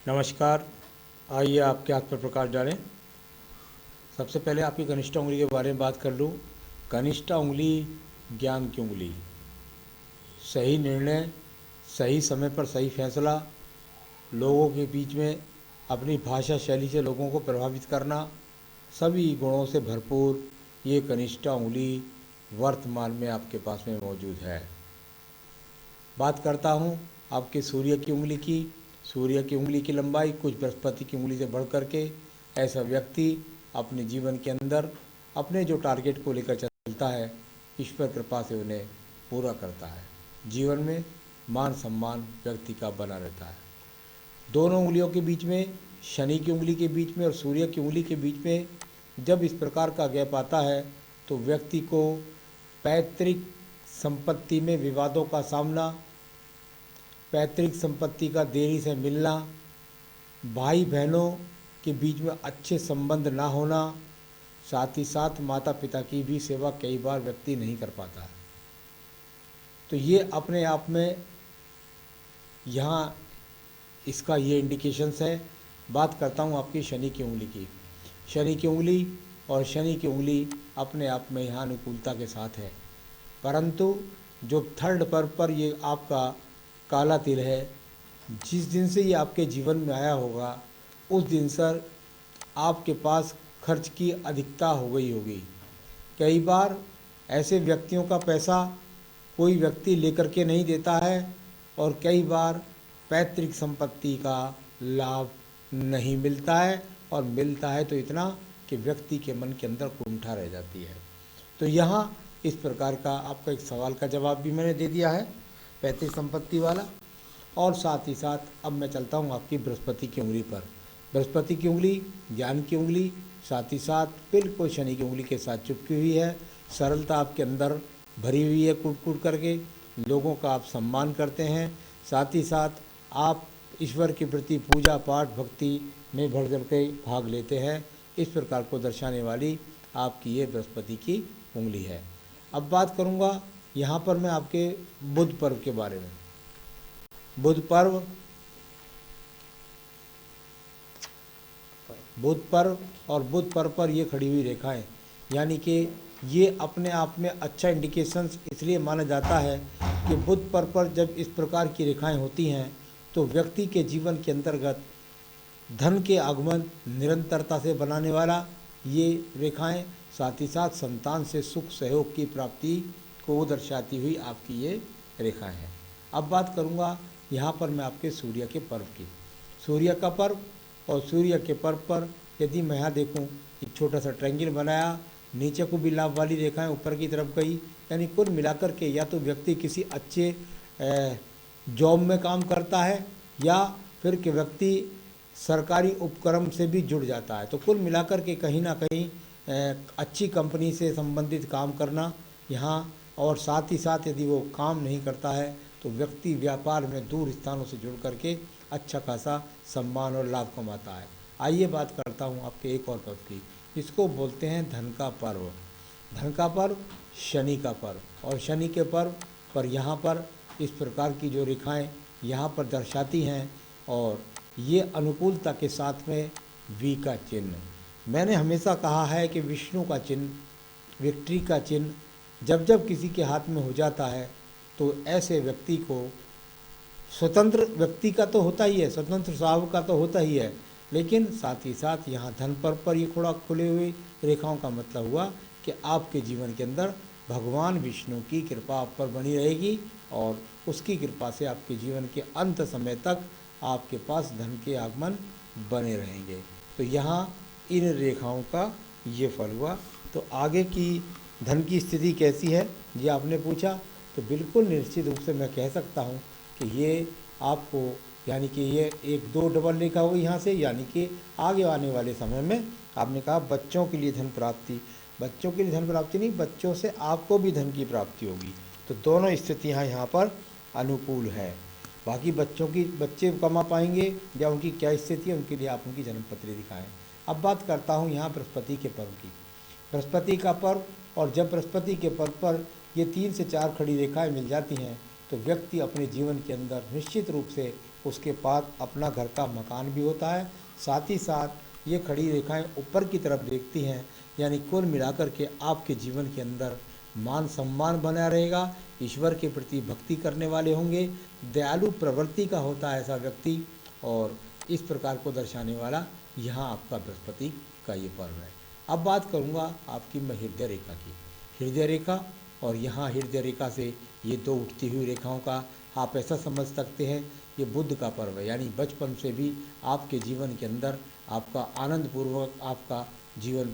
नमस्कार। आइए आपके हाथ पर प्रकाश डालें। सबसे पहले आपकी कनिष्ठा उंगली के बारे में बात कर लूँ। कनिष्ठा उंगली ज्ञान की उंगली, सही निर्णय, सही समय पर सही फैसला, लोगों के बीच में अपनी भाषा शैली से लोगों को प्रभावित करना, सभी गुणों से भरपूर ये कनिष्ठा उंगली वर्तमान में आपके पास में मौजूद है। बात करता हूँ आपके सूर्य की उंगली की। सूर्य की उंगली की लंबाई कुछ बृहस्पति की उंगली से बढ़ करके ऐसा व्यक्ति अपने जीवन के अंदर अपने जो टारगेट को लेकर चलता है, ईश्वर कृपा से उन्हें पूरा करता है। जीवन में मान सम्मान व्यक्ति का बना रहता है। दोनों उंगलियों के बीच में, शनि की उंगली के बीच में और सूर्य की उंगली के बीच में जब इस प्रकार का गैप आता है तो व्यक्ति को पैतृक संपत्ति में विवादों का सामना, पैतृक संपत्ति का देरी से मिलना, भाई बहनों के बीच में अच्छे संबंध ना होना, साथ ही साथ माता पिता की भी सेवा कई बार व्यक्ति नहीं कर पाता है। तो ये अपने आप में यहाँ इसका ये इंडिकेशंस है। बात करता हूँ आपकी शनि की उंगली की। शनि की उंगली और शनि की उंगली अपने आप में यहाँ अनुकूलता के साथ है, परंतु जो थर्ड पर ये आपका काला तिल है, जिस दिन से ये आपके जीवन में आया होगा उस दिन सर आपके पास खर्च की अधिकता हो गई होगी। कई बार ऐसे व्यक्तियों का पैसा कोई व्यक्ति लेकर के नहीं देता है और कई बार पैतृक संपत्ति का लाभ नहीं मिलता है, और मिलता है तो इतना कि व्यक्ति के मन के अंदर कुंठा रह जाती है। तो यहाँ इस प्रकार का आपका एक सवाल का जवाब भी मैंने दे दिया है, पैतृक संपत्ति वाला। और साथ ही साथ अब मैं चलता हूँ आपकी बृहस्पति की उंगली पर। बृहस्पति की उंगली ज्ञान की उंगली, साथ ही साथ बिल्कुल शनि की उंगली के साथ चिपकी हुई है। सरलता आपके अंदर भरी हुई है, कूट कूट करके लोगों का आप सम्मान करते हैं, साथ ही साथ आप ईश्वर के प्रति पूजा पाठ भक्ति में बढ़ चढ़ के भाग लेते हैं। इस प्रकार को दर्शाने वाली आपकी ये बृहस्पति की उंगली है। अब बात करूँगा यहाँ पर मैं आपके बुध पर्व के बारे में। बुध पर्व और बुध पर्व पर ये खड़ी हुई रेखाएं, यानी कि ये अपने आप में अच्छा इंडिकेशंस इसलिए माना जाता है कि बुध पर्व पर जब इस प्रकार की रेखाएं होती हैं तो व्यक्ति के जीवन के अंतर्गत धन के आगमन निरंतरता से बनाने वाला ये रेखाएं, साथ ही साथ संतान से सुख सहयोग की प्राप्ति को दर्शाती हुई आपकी ये रेखाएं हैं। अब बात करूँगा यहाँ पर मैं आपके सूर्य के पर्व की। सूर्य का पर्व और सूर्य के पर्व पर यदि मैं यहाँ देखूँ, एक छोटा सा ट्रायंगल बनाया, नीचे को भी लाभ वाली रेखाएं ऊपर की तरफ गई, यानी कुल मिलाकर के या तो व्यक्ति किसी अच्छे जॉब में काम करता है या फिर कि व्यक्ति सरकारी उपक्रम से भी जुड़ जाता है। तो कुल मिलाकर के कहीं ना कहीं अच्छी कंपनी से संबंधित काम करना यहाँ, और साथ ही साथ यदि वो काम नहीं करता है तो व्यक्ति व्यापार में दूर स्थानों से जुड़ करके अच्छा खासा सम्मान और लाभ कमाता है। आइए बात करता हूँ आपके एक और पर्व की, इसको बोलते हैं धन का पर्व। धन का पर्व शनि का पर्व, और शनि के पर्व पर यहाँ पर इस प्रकार की जो रेखाएं यहाँ पर दर्शाती हैं, और ये अनुकूलता के साथ में वी का चिन्ह। मैंने हमेशा कहा है कि विष्णु का चिन्ह, विक्ट्री का चिन्ह जब जब किसी के हाथ में हो जाता है तो ऐसे व्यक्ति को, स्वतंत्र व्यक्ति का तो होता ही है, स्वतंत्र स्वभाव का तो होता ही है, लेकिन साथ ही साथ यहाँ धन पर ये थोड़ा खुले हुए रेखाओं का मतलब हुआ कि आपके जीवन के अंदर भगवान विष्णु की कृपा आप पर बनी रहेगी, और उसकी कृपा से आपके जीवन के अंत समय तक आपके पास धन के आगमन बने रहेंगे। तो यहाँ इन रेखाओं का ये फल हुआ। तो आगे की धन की स्थिति कैसी है ये आपने पूछा, तो बिल्कुल निश्चित रूप से मैं कह सकता हूँ कि ये आपको, यानी कि ये एक दो डबल रेखा होगी यहाँ से, यानी कि आगे आने वाले समय में आपने कहा बच्चों के लिए धन प्राप्ति, बच्चों के लिए धन प्राप्ति नहीं, बच्चों से आपको भी धन की प्राप्ति होगी। तो दोनों स्थितियाँ यहाँ पर अनुकूल है। बाकी बच्चे कमा पाएंगे या उनकी क्या स्थिति है, उनके लिए आप उनकी जन्मपत्री दिखाएं। अब बात करता हूँ यहाँ बृहस्पति के पर्व की। बृहस्पति का पर्व, और जब बृहस्पति के पर्व पर ये 3 से 4 खड़ी रेखाएं मिल जाती हैं तो व्यक्ति अपने जीवन के अंदर निश्चित रूप से उसके बाद अपना घर का मकान भी होता है। साथ ही साथ ये खड़ी रेखाएं ऊपर की तरफ देखती हैं, यानी कुल मिलाकर के आपके जीवन के अंदर मान सम्मान बना रहेगा, ईश्वर के प्रति भक्ति करने वाले होंगे, दयालु प्रवृत्ति का होता है ऐसा व्यक्ति, और इस प्रकार को दर्शाने वाला यहाँ आपका बृहस्पति का ये पर्व है। अब बात करूँगा आपकी मैं हृदय रेखा की। हृदय रेखा और यहाँ हृदय रेखा से ये दो उठती हुई रेखाओं का आप ऐसा समझ सकते हैं ये बुद्ध का पर्व है, यानी बचपन से भी आपके जीवन के अंदर आपका आनंद पूर्वक आपका जीवन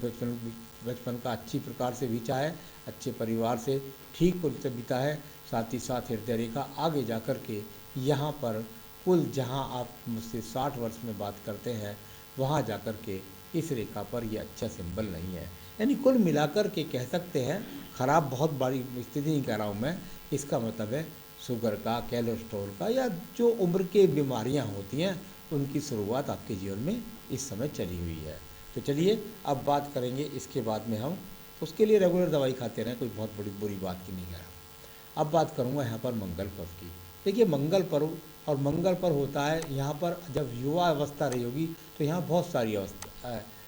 बचपन का अच्छी प्रकार से बीता है, अच्छे परिवार से ठीक से बीता है। साथ ही साथ हृदय रेखा आगे जा कर के यहाँ पर कुल जहाँ आप मुझसे 60 वर्ष में बात करते हैं वहाँ जा कर के इस रेखा पर यह अच्छा सिंबल नहीं है, यानी कुल मिलाकर के कह सकते हैं ख़राब बहुत बड़ी स्थिति नहीं कह रहा हूँ मैं, इसका मतलब है शुगर का, कोलेस्ट्रॉल का या जो उम्र के बीमारियाँ होती हैं उनकी शुरुआत आपके जीवन में इस समय चली हुई है। तो चलिए अब बात करेंगे इसके बाद में हम उसके लिए रेगुलर दवाई खाते रहें, कोई बहुत बड़ी बुरी बात की नहीं कह रहा। अब बात करूँगा यहाँ पर मंगल पर्व की। देखिए मंगल पर्व और मंगल पर्व होता है यहाँ पर जब युवा अवस्था रही होगी तो यहाँ बहुत सारी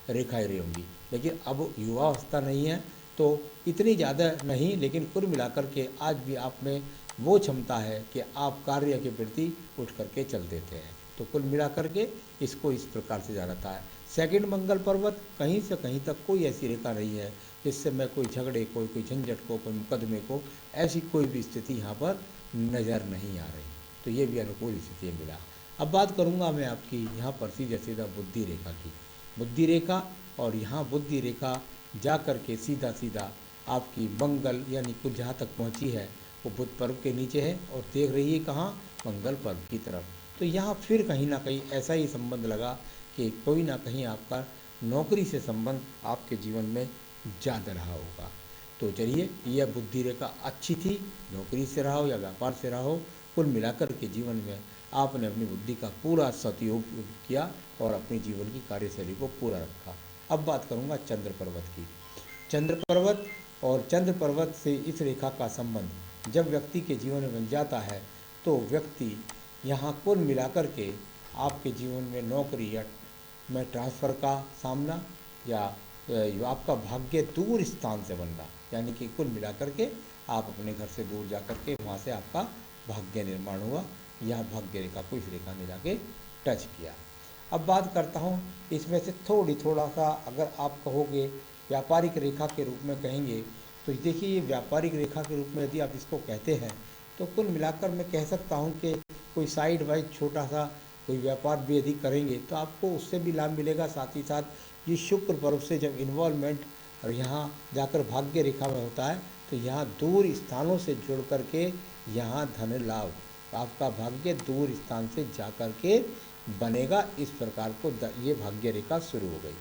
रेखाएँ रही होंगी, लेकिन अब युवा अवस्था नहीं है तो इतनी ज़्यादा नहीं, लेकिन कुल मिलाकर के आज भी आप में वो क्षमता है कि आप कार्य के प्रति उठ करके चल देते हैं। तो कुल मिलाकर के इसको इस प्रकार से जाना है। सेकंड मंगल पर्वत कहीं से कहीं तक कोई ऐसी रेखा नहीं है जिससे मैं कोई झगड़े को, कोई झंझट को, कोई मुकदमे को, ऐसी कोई भी स्थिति यहाँ पर नज़र नहीं आ रही। तो ये भी अनुकूल स्थिति मिला। अब बात करूँगा मैं आपकी यहाँ पर सीधा सीधा बुद्धि रेखा की। बुद्धि रेखा और यहाँ बुद्धि रेखा जा कर के सीधा सीधा आपकी मंगल यानी कुल जहाँ तक पहुँची है वो बुध पर्व के नीचे है और देख रही है कहाँ, मंगल पर्व की तरफ। तो यहाँ फिर कहीं ना कहीं ऐसा ही संबंध लगा कि कोई ना कहीं आपका नौकरी से संबंध आपके जीवन में ज़्यादा रहा होगा। तो चलिए यह बुद्धि रेखा अच्छी थी, नौकरी से रहा हो या व्यापार से रहा हो, कुल मिलाकर के जीवन में आपने अपनी बुद्धि का पूरा सदुपयोग किया और अपने जीवन की कार्यशैली को पूरा रखा। अब बात करूँगा चंद्र पर्वत की। चंद्र पर्वत और चंद्र पर्वत से इस रेखा का संबंध जब व्यक्ति के जीवन में बन जाता है तो व्यक्ति यहाँ कुल मिलाकर के आपके जीवन में नौकरी या में ट्रांसफ़र का सामना या आपका भाग्य दूर स्थान से बनना, यानी कि कुल मिलाकर के आप अपने घर से दूर जा कर के वहाँ से आपका भाग्य निर्माण हुआ। यहाँ भाग्य रेखा को इस रेखा ने जाके टच किया। अब बात करता हूँ इसमें से थोड़ा सा अगर आप कहोगे व्यापारिक रेखा के रूप में कहेंगे तो देखिए ये व्यापारिक रेखा के रूप में यदि आप इसको कहते हैं तो कुल मिलाकर मैं कह सकता हूँ कि कोई साइड वाइज छोटा सा कोई व्यापार भी यदि करेंगे तो आपको उससे भी लाभ मिलेगा। साथ ही साथ ये शुक्र पर्व से जब इन्वॉल्वमेंट और यहाँ जाकर भाग्य रेखा में होता है तो यहाँ दूर स्थानों से जुड़ कर के यहाँ धन लाभ, आपका भाग्य दूर स्थान से जा कर के बनेगा। इस प्रकार को ये भाग्य रेखा शुरू हो गई।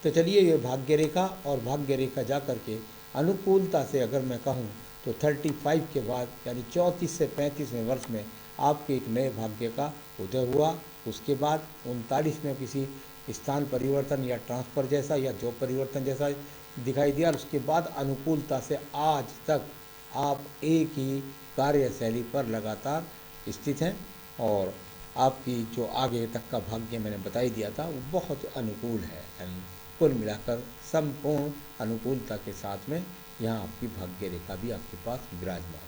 तो चलिए ये भाग्य रेखा और भाग्य रेखा जा कर के अनुकूलता से अगर मैं कहूँ तो 35 के बाद यानी 34 से 35वें वर्ष में आपके एक नए भाग्य का उदय हुआ। उसके बाद 39 में किसी स्थान परिवर्तन या ट्रांसफ़र जैसा या जॉब परिवर्तन जैसा दिखाई दिया। उसके बाद अनुकूलता से आज तक आप एक ही कार्यशैली पर लगातार स्थित हैं और आपकी जो आगे तक का भाग्य मैंने बता ही दिया था वो बहुत अनुकूल है। कुल मिलाकर संपूर्ण अनुकूलता के साथ में यहाँ आपकी भाग्य रेखा भी आपके पास विराजमान,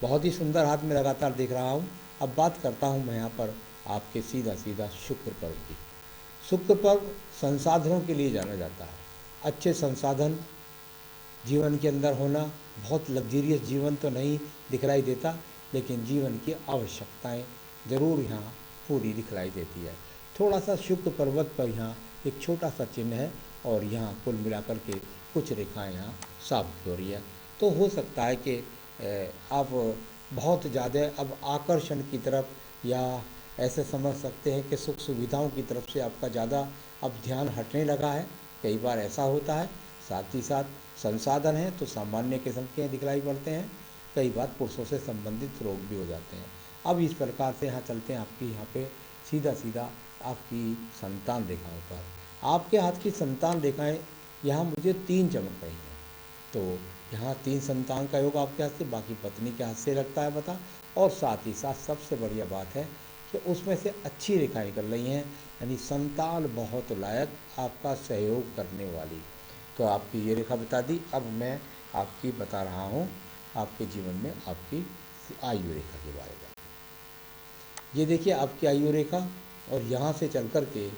बहुत ही सुंदर हाथ में लगातार देख रहा हूँ। अब बात करता हूँ मैं यहाँ पर आपके सीधा सीधा शुक्र पर्व की। शुक्र पर्व संसाधनों के लिए जाना जाता है। अच्छे संसाधन जीवन के अंदर होना, बहुत लग्जरियस जीवन तो नहीं दिखलाई देता लेकिन जीवन की आवश्यकताएं ज़रूर यहाँ पूरी दिखलाई देती है। थोड़ा सा शुक्र पर्वत पर यहाँ एक छोटा सा चिन्ह है और यहाँ कुल मिलाकर के कुछ रेखाएं यहाँ साबित हो रही है। तो हो सकता है कि आप बहुत ज़्यादा अब आकर्षण की तरफ या ऐसे समझ सकते हैं कि सुख सुविधाओं की तरफ से आपका ज़्यादा अब ध्यान हटने लगा है, कई बार ऐसा होता है। साथ ही साथ संसाधन है तो सामान्य किस्म के दिखलाई पड़ते हैं, कई बार पुरुषों से संबंधित रोग भी हो जाते हैं। अब इस प्रकार से यहाँ चलते हैं आपकी यहाँ पे सीधा सीधा आपकी संतान रेखाओं पर। आपके हाथ की संतान रेखाएँ यहाँ मुझे 3 चमक रही हैं। तो यहाँ 3 संतान का योग आपके हाथ से, बाकी पत्नी के हाथ से लगता है पता। और साथ ही साथ सबसे बढ़िया बात है कि उसमें से अच्छी रेखा निकल रही हैं, यानी संतान बहुत लायक, आपका सहयोग करने वाली। तो आपकी ये रेखा बता दी। अब मैं आपकी बता रहा हूँ आपके जीवन में आपकी आयु रेखा के बारे में। ये देखिए आपकी आयु रेखा, और यहाँ से चल कर के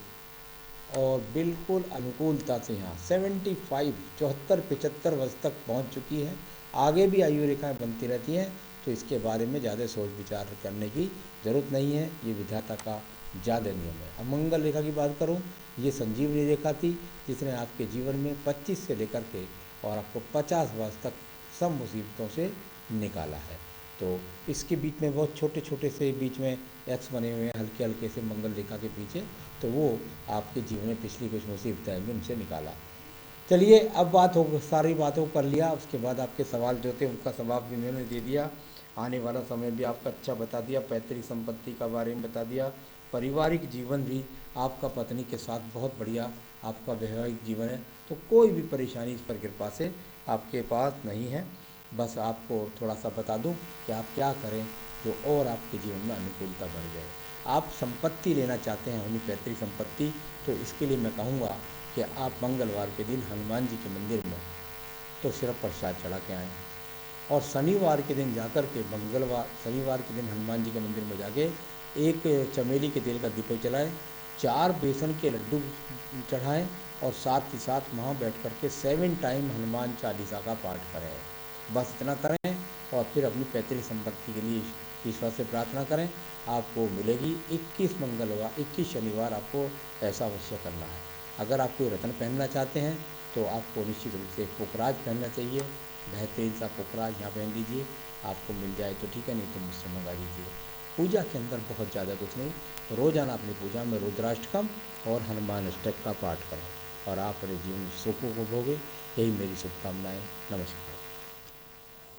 और बिल्कुल अनुकूलता से यहाँ 75 74 75 वर्ष तक पहुँच चुकी है। आगे भी आयु रेखाएं बनती रहती हैं, तो इसके बारे में ज़्यादा सोच विचार करने की ज़रूरत नहीं है, ये विधाता का ज़्यादा नियम है। अब मंगल रेखा की बात करूँ, ये संजीवनी रेखा थी जिसने आपके जीवन में 25 से लेकर के और आपको 50 वर्ष तक सब मुसीबतों से निकाला है। तो इसके बीच में बहुत छोटे छोटे से बीच में एक्स बने हुए हैं हल्के हल्के से मंगल रेखा के पीछे, तो वो आपके जीवन में पिछली कुछ मुसीबतें भी उनसे निकाला। चलिए अब बात हो, सारी बातों को कर लिया, उसके बाद आपके सवाल जो थे उनका जवाब भी मैंने दे दिया। आने वाला समय भी आपका अच्छा बता दिया, पैतृक संपत्ति का बारे में बता दिया, पारिवारिक जीवन भी आपका पत्नी के साथ बहुत बढ़िया आपका वैवाहिक जीवन है। तो कोई भी परेशानी इस पर कृपा से आपके पास नहीं है। बस आपको थोड़ा सा बता दूं कि आप क्या करें जो और आपके जीवन में अनुकूलता बढ़ जाए। आप संपत्ति लेना चाहते हैं अपनी पैतृक संपत्ति, तो इसके लिए मैं कहूँगा कि आप मंगलवार के दिन हनुमान जी के मंदिर में तो सिर्फ प्रसाद चढ़ा के आएँ, और शनिवार के दिन जाकर के शनिवार के दिन हनुमान जी के मंदिर में जाके एक चमेली के तेल का दीपक जलाएं, 4 बेसन के लड्डू चढ़ाएं, और साथ ही साथ वहाँ बैठ कर के 7 टाइम हनुमान चालीसा का पाठ करें। बस इतना करें और फिर अपनी पैतृक संपत्ति के लिए ईश्वर से प्रार्थना करें, आपको मिलेगी। 21 शनिवार आपको ऐसा अवश्य करना है। अगर आप कोई रत्न पहनना चाहते हैं तो आपको निश्चित रूप से पुखराज पहनना चाहिए, बेहतरीन सा पुखराज यहाँ पहन लीजिए, आपको मिल जाए तो ठीक है, नहीं तो मुझसे मंगा लीजिए। पूजा के अंदर बहुत ज़्यादा कुछ नहीं, रोज़ाना अपनी पूजा में रुद्राष्टकम और हनुमान अष्टक का पाठ करें और आप अपने जीवन सुखों को भोगें। यही मेरी शुभकामनाएँ। नमस्कार।